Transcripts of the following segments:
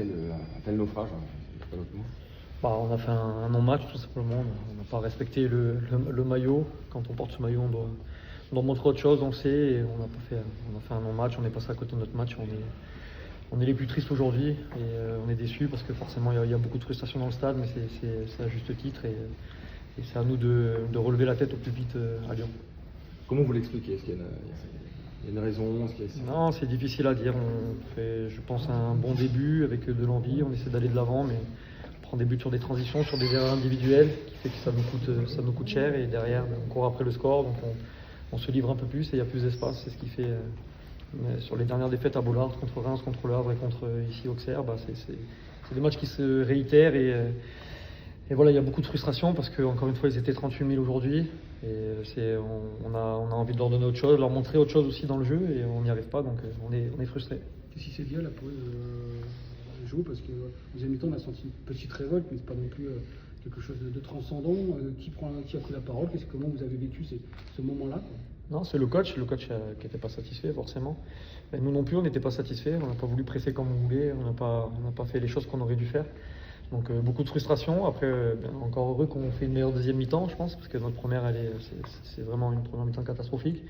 un tel naufrage, hein, c'est pas l'autre mot. Bah, on a fait un non-match tout simplement. On n'a pas respecté le maillot. Quand on porte ce maillot, on doit montrer autre chose, on le sait. Et on a fait un non-match, on est passé à côté de notre match. On est les plus tristes aujourd'hui et on est déçus parce que forcément il y a beaucoup de frustration dans le stade, mais c'est à juste titre et c'est à nous de relever la tête au plus vite à Lyon. Comment vous l'expliquez? Est-ce qu'il y a une raison? Non, c'est difficile à dire. On fait, je pense, un bon début avec de l'envie. On essaie d'aller de l'avant, mais on prend des buts sur des transitions, sur des erreurs individuelles, qui fait que ça nous coûte cher. Et derrière, on court après le score, donc on se livre un peu plus et il y a plus d'espace. C'est ce qui fait. Sur les dernières défaites à Bollaert, contre Reims, contre Le Havre et contre ici Auxerre, c'est des matchs qui se réitèrent et voilà, il y a beaucoup de frustration parce qu'encore une fois, ils étaient 38 000 aujourd'hui. Et on a envie de leur donner autre chose, leur montrer autre chose aussi dans le jeu et on n'y arrive pas, donc on est frustrés. Qu'est-ce qui s'est dit à la pause Joe? Parce que deuxième mi-temps, on a senti une petite révolte, mais c'est pas non plus quelque chose de transcendant. Qui a pris la parole? Comment vous avez vécu ce moment-là, quoi? Non, c'est le coach qui n'était pas satisfait forcément. Et nous non plus, on n'était pas satisfaits, on n'a pas voulu presser comme on voulait, on n'a pas fait les choses qu'on aurait dû faire. Donc beaucoup de frustration. Après, encore heureux qu'on fait une meilleure deuxième mi-temps, je pense, parce que notre première, c'est vraiment une première mi-temps catastrophique.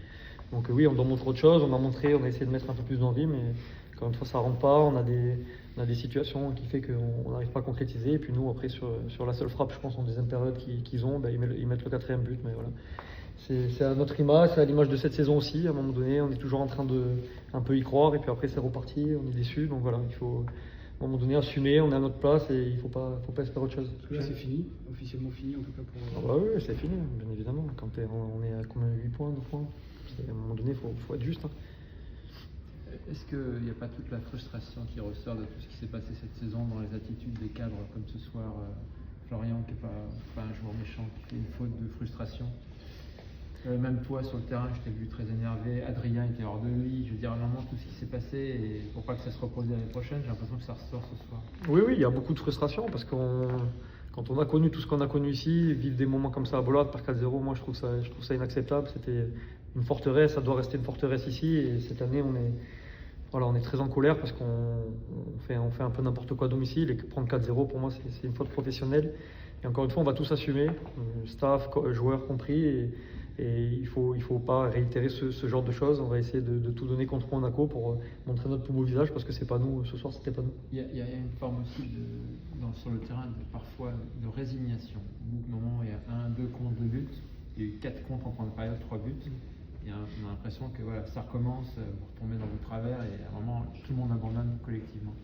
Donc oui, on doit montrer autre chose, on a essayé de mettre un peu plus d'envie, mais encore une fois, ça ne rentre pas. On a des situations qui fait qu'on n'arrive pas à concrétiser. Et puis nous, après, sur la seule frappe, je pense, en deuxième période qu'ils ont, ils mettent le quatrième but, mais voilà. C'est à notre image, c'est à l'image de cette saison aussi. À un moment donné, on est toujours en train de un peu y croire, et puis après, c'est reparti, on est déçus. Donc voilà, il faut à un moment donné assumer, on est à notre place et il ne faut pas espérer autre chose. Parce que là, c'est fini, officiellement fini en tout cas pour. Ah bah oui, c'est fini, bien évidemment. Quand on est à combien, 8 points, 9 points, à un moment donné, il faut être juste. Hein. Est-ce qu'il n'y a pas toute la frustration qui ressort de tout ce qui s'est passé cette saison dans les attitudes des cadres, comme ce soir, Florian qui n'est pas un joueur méchant, qui fait une faute de frustration? Même toi sur le terrain, je t'ai vu très énervé, Adrien était hors de lui, je veux dire, normalement tout ce qui s'est passé, et pour pas que ça se repose l'année prochaine, j'ai l'impression que ça ressort ce soir. Oui, il y a beaucoup de frustration parce que quand on a connu tout ce qu'on a connu ici, vivre des moments comme ça à Bollaert par 4-0, moi je trouve ça inacceptable. C'était une forteresse, ça doit rester une forteresse ici, et cette année on est très en colère parce qu'on fait un peu n'importe quoi à domicile, et que prendre 4-0 pour moi c'est une faute professionnelle. Et encore une fois, on va tous assumer, staff, joueurs compris, et il faut pas réitérer ce genre de choses. On va essayer de tout donner contre Monaco pour montrer notre plus beau visage, parce que c'est pas nous, ce soir c'était pas nous. Il y a une forme aussi sur le terrain parfois de résignation. Au bout d'un moment, il y a 1-2 contre 2 buts, il y a eu 4 contre en première période, 3 buts. Et on a l'impression que voilà, ça recommence, vous retombez dans vos travers et à un moment tout le monde abandonne collectivement.